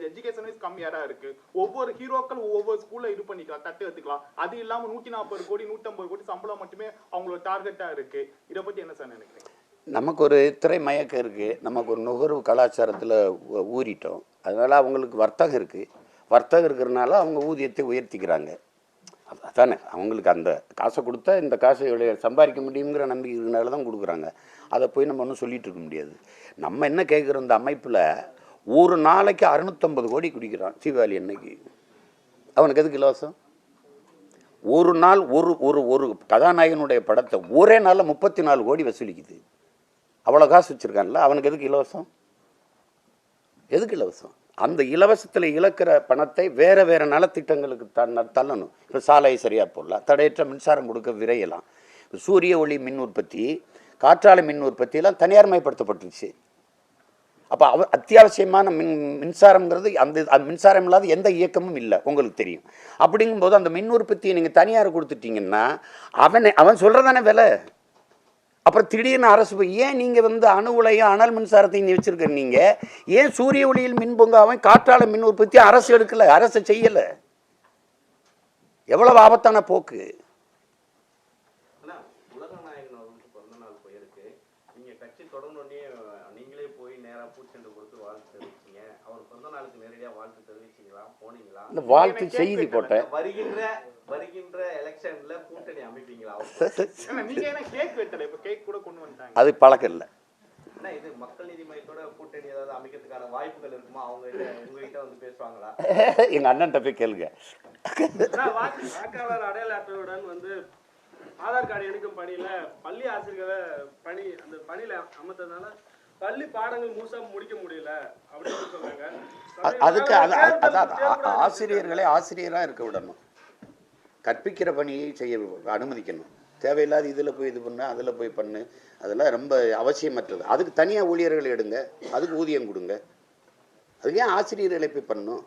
Speaker 7: எஜுகேஷன் வைஸ் கம்மியா தான் இருக்கு. ஒவ்வொரு ஹீரோக்கள் ஒவ்வொரு ஸ்கூல்ல இது பண்ணிக்கலாம், தட்டு எடுத்துக்கலாம். அது இல்லாம 140 கோடி 150 கோடி சம்பளம் மட்டுமே அவங்களோட டார்கெட்டா இருக்கு. இதை பத்தி என்ன சார் நினைக்கிறீங்க?
Speaker 1: நமக்கு ஒரு திரை மயக்கம் இருக்குது, நமக்கு ஒரு நுகர்வு கலாச்சாரத்தில் ஊறிட்டோம். அதனால் அவங்களுக்கு வர்த்தகம் இருக்குது, வர்த்தகம் இருக்கிறதுனால அவங்க ஊதியத்தை உயர்த்திக்கிறாங்க. அதானே, அவங்களுக்கு அந்த காசை கொடுத்தா இந்த காசை சம்பாதிக்க முடியுங்கிற நம்பிக்கைனால தான் கொடுக்குறாங்க. அதை போய் நம்ம ஒன்றும் சொல்லிகிட்டு இருக்க முடியாது. நம்ம என்ன கேட்குறோம், இந்த அமைப்பில் ஒரு நாளைக்கு 650 கோடி குடிக்கிறான் தீபாவளி அன்னைக்கு. அவனுக்கு எதுக்கு இலவசம்? ஒரு நாள் ஒரு கதாநாயகனுடைய படத்தை ஒரே நாளில் 34 கோடி வசூலிக்குது. அவ்வளோ காசு வச்சுருக்கான்ல, அவனுக்கு எதுக்கு இலவசம்? எதுக்கு இலவசம்? அந்த இலவசத்தில் இழக்கிற பணத்தை வேறு நலத்திட்டங்களுக்கு தள்ளணும். இப்போ சாலை சரியாக போடலாம், தடையற்ற மின்சாரம் கொடுக்க விரையலாம். சூரிய ஒளி மின் உற்பத்தி, காற்றாலை மின் உற்பத்தியெல்லாம் தனியார்மயப்படுத்தப்பட்டுருச்சு. அப்போ அத்தியாவசியமான மின்சாரங்கிறது அந்த மின்சாரம் இல்லாத எந்த இயக்கமும் இல்லை, உங்களுக்கு தெரியும். அப்படிங்கும்போது அந்த மின் உற்பத்தியை நீங்கள் தனியார் கொடுத்துட்டீங்கன்னா அவன் சொல்கிறதானே விலை. அப்புறம் திடீர்னு அரசு ஏன் நீங்கள் வந்து அணு உலையும் அனல் மின்சாரத்தையும் நீ வச்சுருக்க, நீங்கள் ஏன் சூரிய ஒளியில் மின் பொங்காவும் காற்றாலை மின் உற்பத்தி அரசு எடுக்கலை, அரசு செய்யலை? எவ்வளவு ஆபத்தான போக்கு.
Speaker 6: உலகநாயகன் அவர்களுக்கு பிறந்த நாள் போயிருக்கு, நீங்க கட்சி தொடர்ந்தோடனே நீங்களே போய் நேரா பூச்செண்டு கொடுத்து வாழ்த்து தெரிவிச்சீங்க. அவர் பிறந்த நாளுக்கு நேரடியா வாழ்த்து தெரிவிச்சீங்களா, போனீங்களா?
Speaker 1: இந்த வாழ்த்து செய்தி போட்டேன்.
Speaker 6: வருகின்ற எலெக்ஷன்ல கூட்டணி அமைப்பீங்களா?
Speaker 7: நீங்க என்ன கேக் வெட்டல, இப்ப கேக் கூட கொண்டு வந்துட்டாங்க.
Speaker 1: அது பழக்கம் இல்லை.
Speaker 6: இது மக்கள் நீதி மையத்தோட கூட்டணி ஏதாவது அமைக்கிறதுக்கான வாய்ப்புகள் இருக்குமா? அவங்க உங்ககிட்ட வந்து பேசுவாங்களா?
Speaker 1: எங்க அண்ணன்ட்ட போய் கேளுங்க.
Speaker 5: வாக்காளர் அடையாள அட்டையுடன் வந்து ஆதார் கார்டு எடுக்கும் பணியில பள்ளி ஆசிரியர்களை அந்த பணியில அமர்த்ததுனால பள்ளி பாடங்கள் முழுசா முடிக்க முடியல அப்படின்னு சொல்றாங்க.
Speaker 1: அதுக்கு அதான் ஆசிரியர்களை ஆசிரியராக இருக்க விடணும், கற்பிக்கிற பணியை செய்ய அனுமதிக்கணும். தேவையில்லாத இதில் போய் இது பண்ணு, அதில் போய் பண்ணு, அதெல்லாம் ரொம்ப அவசியமற்றது. அதுக்கு தனியாக ஊழியர்கள் எடுங்க, அதுக்கு ஊதியம் கொடுங்க. அதுக்கு ஏன் ஆசிரியர்களை போய் பண்ணணும்?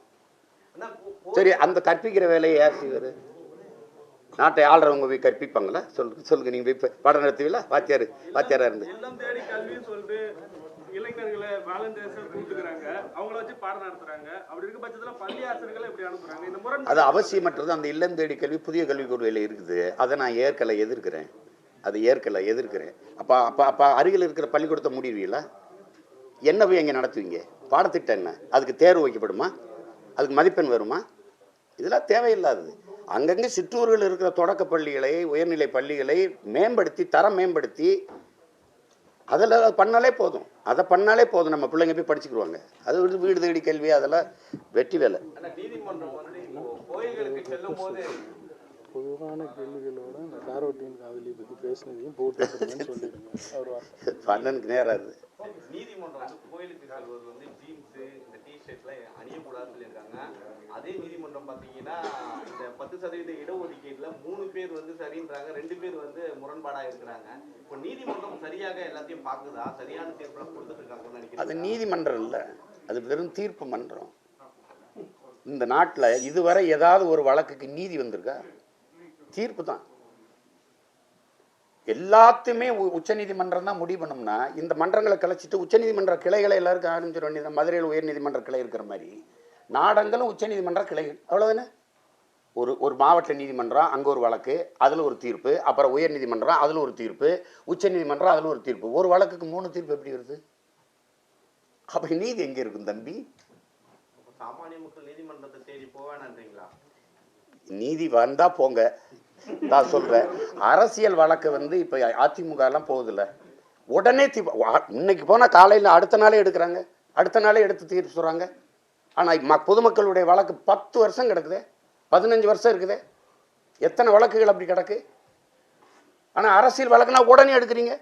Speaker 1: சரி, அந்த கற்பிக்கிற வேலையை யார் செய்வார்? நாட்டை ஆள்றவங்க போய் கற்பிப்பாங்களா? சொல்லுங்க நீங்கள் போய் பாடம் நடத்துவீங்களா? வாத்தியாரா இருந்து
Speaker 5: இல்லம் தேடி கல்வின்னு சொல்லிட்டு இளைஞர்களை வாலண்டியர்ஸா கூப்பிட்டுக்கிறாங்க, அவங்கள வச்சு பாடம் நடத்துறாங்க. அப்படி இருக்க பட்சத்தில் பள்ளி ஆசிரியர்களை எப்படி அனுப்புறாங்க? இந்த முறை
Speaker 1: அது அவசியமற்றது. அந்த இல்லம் தேடி கல்வி புதிய கல்விக் கொள்கையில் இருக்குது. அதை நான் எதிர்க்கிறேன். அப்போ அருகில் இருக்கிற பள்ளிக்கூடத்தை முடிவீங்களா? என்ன போய் எங்கே நடத்துவீங்க? பாடத்திட்டம் என்ன? அதுக்கு தேர்வு வைக்கப்படுமா? அதுக்கு மதிப்பெண் வருமா? இதெல்லாம் தேவையில்லாதது. அங்கங்கே சிற்றூர்கள் இருக்கிற தொடக்க பள்ளிகளை, உயர்நிலை பள்ளிகளை மேம்படுத்தி, தரம் மேம்படுத்தி அதில் பண்ணாலே போதும். நம்ம பிள்ளைங்க போய் படிச்சுக்கிடுவாங்க. அது வீடு தேடி கல்வி, அதெல்லாம் வெற்றி வேலை.
Speaker 6: நீதிமன்றம் வந்து கோயில்களுக்கு செல்லும் போது
Speaker 3: பொதுவான கேள்விகளோட இந்த காரோட்டின் காதலி பற்றி பேசினதையும் போட்டு சொல்லிடுங்க.
Speaker 1: பண்ணனுக்கு நேரம் அது.
Speaker 6: நீதிமன்றம் வந்து கோயிலுக்கு செல்வது வந்து ஜீன்ஸ், இந்த டிஷர்ட்லாம் அணியக்கூடாதுன்னு சொல்லியிருக்காங்க. அதே நீதிமன்றம் பார்த்தீங்கன்னா இந்த 10% இடஒதுக்கீடுல 3 பேர் வந்து சரின்றாங்க, 2 பேர் வந்து முரண்பாடா இருக்கிறாங்க. இப்போ நீதிமன்றம் சரியாக எல்லாத்தையும் பார்க்குதா? சரியான தீர்ப்புலாம் கொடுத்துட்டு இருக்காங்கன்னு நினைக்கிறேன்.
Speaker 1: அது நீதிமன்றம் இல்லை, அது வெறும் தீர்ப்பு மன்றம். இந்த நாட்டில் இதுவரை ஏதாவது ஒரு வழக்குக்கு நீதி வந்திருக்கா? தீர்ப்பு தான். எல்லாத்தையுமே உச்ச நீதிமன்றம் தான் முடிவு பண்ணோம்னா, இந்த மன்றங்களை கலைச்சிட்டு உச்ச நீதிமன்ற கிளைகளை எல்லாருக்கும் ஆரம்பிச்சிட வேண்டியது. மதுரையில் உயர் நீதிமன்ற கிளை இருக்கிற மாதிரி நாடங்களும் உச்ச நீதிமன்ற கிளைகள், அவ்வளோதானே. ஒரு மாவட்ட நீதிமன்றம் அங்கே ஒரு வழக்கு, அதில் ஒரு தீர்ப்பு, அப்புறம் உயர் நீதிமன்றம் அதில் ஒரு தீர்ப்பு, உச்ச நீதிமன்றம் அதில் ஒரு தீர்ப்பு. ஒரு வழக்குக்கு 3 தீர்ப்பு எப்படி வருது? அப்போ நீதி எங்கே இருக்கும் தம்பி?
Speaker 6: சாமானிய மக்கள் நீதிமன்றத்தை தேடி போவேன்றீங்களா?
Speaker 1: நீதி வந்தா போங்க, நான் சொல்றேன். அரசியல் வழக்கு வந்து இப்போ அதிமுக எல்லாம் போகுதுல்ல, உடனே இன்னைக்கு போனால் காலையில் அடுத்த நாளே எடுக்கிறாங்க, அடுத்த நாளே எடுத்து தீர்ப்பு சொல்கிறாங்க. ஆனால் பொதுமக்களுடைய வழக்கு 10 வருஷம் கிடக்குது, 15 வருஷம் இருக்குது. எத்தனை வழக்குகள் அப்படி கிடக்கு? ஆனால் அரசியல் வழக்குனா உடனே எடுக்கிறீங்க.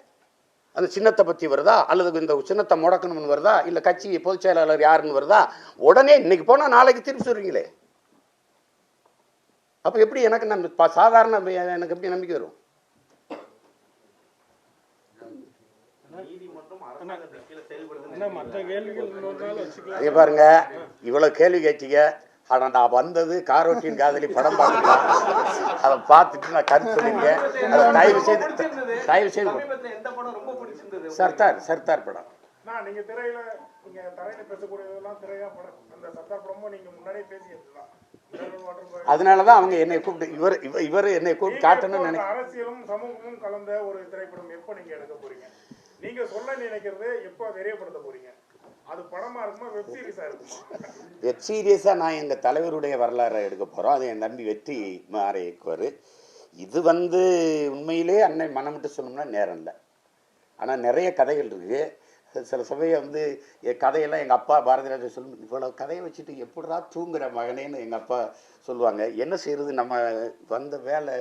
Speaker 1: அந்த சின்னத்தை பற்றி வருதா, அல்லது இந்த சின்னத்தை முடக்கணும்னு வருதா, இல்லை கட்சி பொதுச் செயலாளர் யாருன்னு வருதா, உடனே இன்னைக்கு போனால் நாளைக்கு தீர்ப்பு சொல்கிறீங்களே. அப்போ எப்படி எனக்கு சாதாரண எனக்கு எப்படி நம்பிக்கை வரும்? பாருங்க, இவ்வளவு கேள்வி கேட்டீங்க. ஆனா நான் வந்தது காரோட்டின் காதலி படம் பார்த்துக்கலாம், அதை பார்த்துட்டு நான் கருத்து சொல்லிருக்கேன். தயவு செய்து சர்தார் படம்.
Speaker 3: நீங்க திரையில பேசக்கூடியதெல்லாம் திரையா படம். அந்த சர்தார் படமும் நீங்க முன்னாடியே பேசியிருக்கலாம்.
Speaker 1: அதனாலதான் அவங்க என்னை கூப்பிட்டு இவர் என்னை கூப்பிட்டு காட்டணும்னு நினைக்கிறேன்.
Speaker 3: அரசியலும் சமூகமும் கலந்த ஒரு திரைப்படம் எப்போ நீங்க எடுக்க போறீங்க? நீங்க சொல்ல நினைக்கிறது எப்போ தெரியப்படுத்த போறீங்க? அது படமா இருக்குமா, வெப் சீரிஸா இருக்குமா?
Speaker 1: வெப் சீரியஸா நான் எங்க தலைவருடைய வரலாறை எடுக்க போறோம். அது என் தம்பி வெற்றி மாறி இயக்குவார். இது வந்து உண்மையிலே அன்னை மனமிட்டு சொல்லணும்னா நேரம் இல்லை. ஆனால் நிறைய கதைகள் இருக்குது. சில சமயம் வந்து கதையெல்லாம் எங்கள் அப்பா பாரதிராஜா சொல்லும், இவ்வளோ கதையை வச்சுட்டு எப்படிடா தூங்குற மகனேன்னு எங்கள் அப்பா சொல்லுவாங்க. என்ன செய்யறது, நம்ம வந்த வேலை,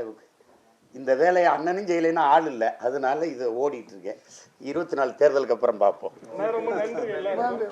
Speaker 1: இந்த வேலையை அண்ணனும் செய்யலைன்னா ஆள் இல்லை, அதனால இதை ஓடிட்டு இருக்கேன். 24 தேர்தலுக்கு அப்புறம் பார்ப்போம்.